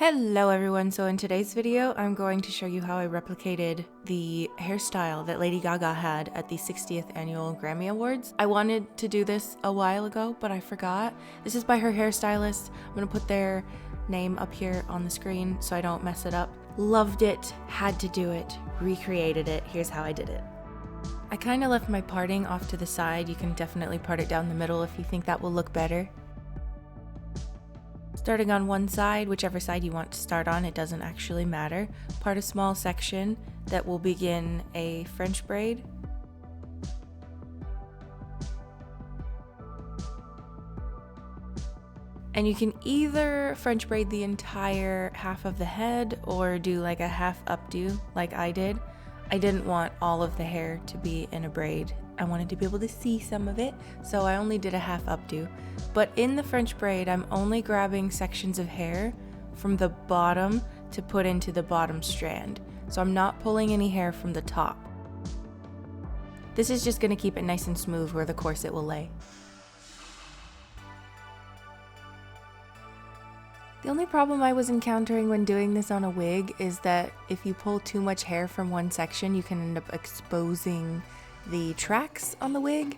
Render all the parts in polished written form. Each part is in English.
Hello everyone, so in today's video I'm going to show you how I replicated the hairstyle that Lady Gaga had at the 60th annual Grammy Awards. I wanted to do this a while ago, but I forgot. This is by her hairstylist. I'm gonna put their name up here on the screen so I don't mess it up. Loved it, had to do it, recreated it. Here's how I did it. I kind of left my parting off to the side. You can definitely part it down the middle if you think that will look better. Starting on one side, whichever side you want to start on, it doesn't actually matter. Part a small section that will begin a French braid. And you can either French braid the entire half of the head or do like a half updo like I did. I didn't want all of the hair to be in a braid. I wanted to be able to see some of it, so I only did a half updo. But in the French braid, I'm only grabbing sections of hair from the bottom to put into the bottom strand. So I'm not pulling any hair from the top. This is just going to keep it nice and smooth where the corset will lay. The only problem I was encountering when doing this on a wig is that if you pull too much hair from one section, you can end up exposing the tracks on the wig.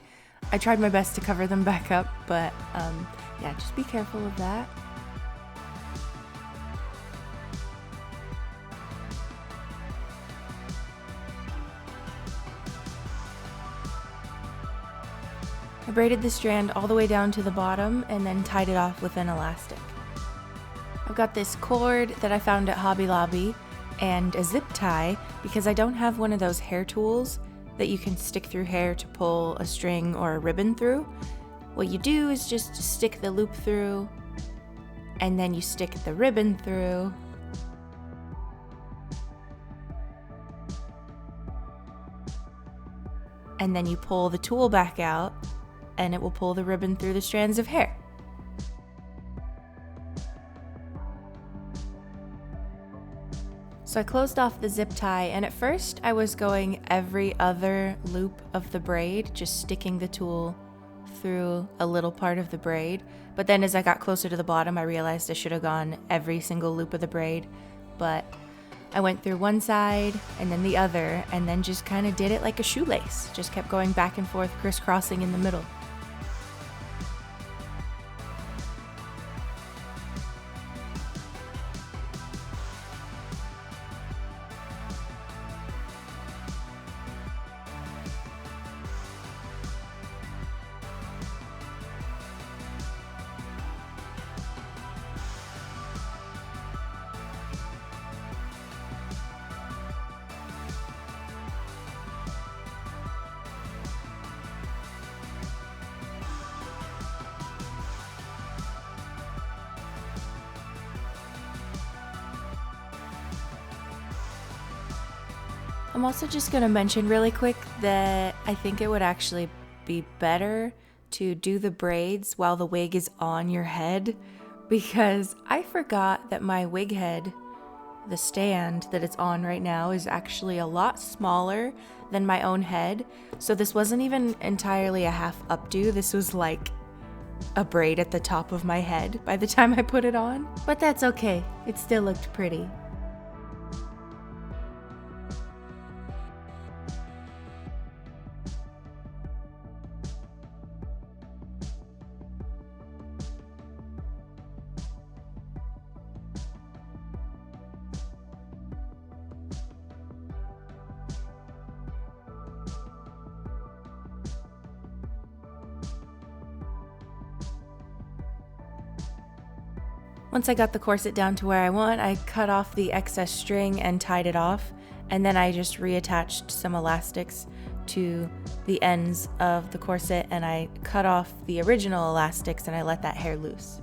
I tried my best to cover them back up, but yeah, just be careful of that. I braided the strand all the way down to the bottom and then tied it off with an elastic. I've got this cord that I found at Hobby Lobby and a zip tie because I don't have one of those hair tools that you can stick through hair to pull a string or a ribbon through. What you do is just stick the loop through and then you stick the ribbon through. And then you pull the tool back out and it will pull the ribbon through the strands of hair. So I closed off the zip tie, and at first I was going every other loop of the braid, just sticking the tool through a little part of the braid. But then as I got closer to the bottom, I realized I should have gone every single loop of the braid. But I went through one side and then the other, and then just kind of did it like a shoelace. Just kept going back and forth, crisscrossing in the middle. I'm also just going to mention really quick that I think it would actually be better to do the braids while the wig is on your head, because I forgot that my wig head, the stand that it's on right now, is actually a lot smaller than my own head. So this wasn't even entirely a half updo. This was like a braid at the top of my head by the time I put it on. But that's okay. It still looked pretty. Once I got the corset down to where I want, I cut off the excess string and tied it off, and then I just reattached some elastics to the ends of the corset, and I cut off the original elastics and I let that hair loose.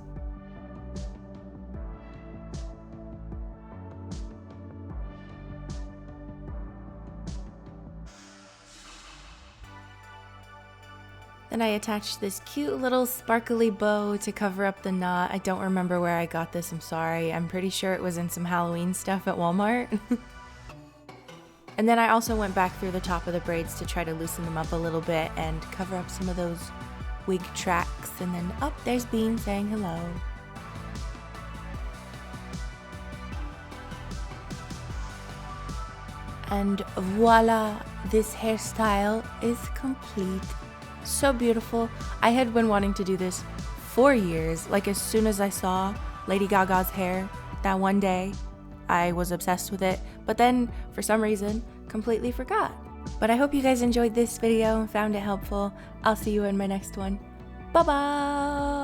Then I attached this cute little sparkly bow to cover up the knot. I don't remember where I got this, I'm sorry. I'm pretty sure it was in some Halloween stuff at Walmart. And then I also went back through the top of the braids to try to loosen them up a little bit and cover up some of those wig tracks. And then, oh, there's Bean saying hello. And voila, this hairstyle is complete. So beautiful. I had been wanting to do this for years. Like as soon as I saw Lady Gaga's hair that one day, I was obsessed with it. But then for some reason, completely forgot. But I hope you guys enjoyed this video and found it helpful. I'll see you in my next one. Bye-bye!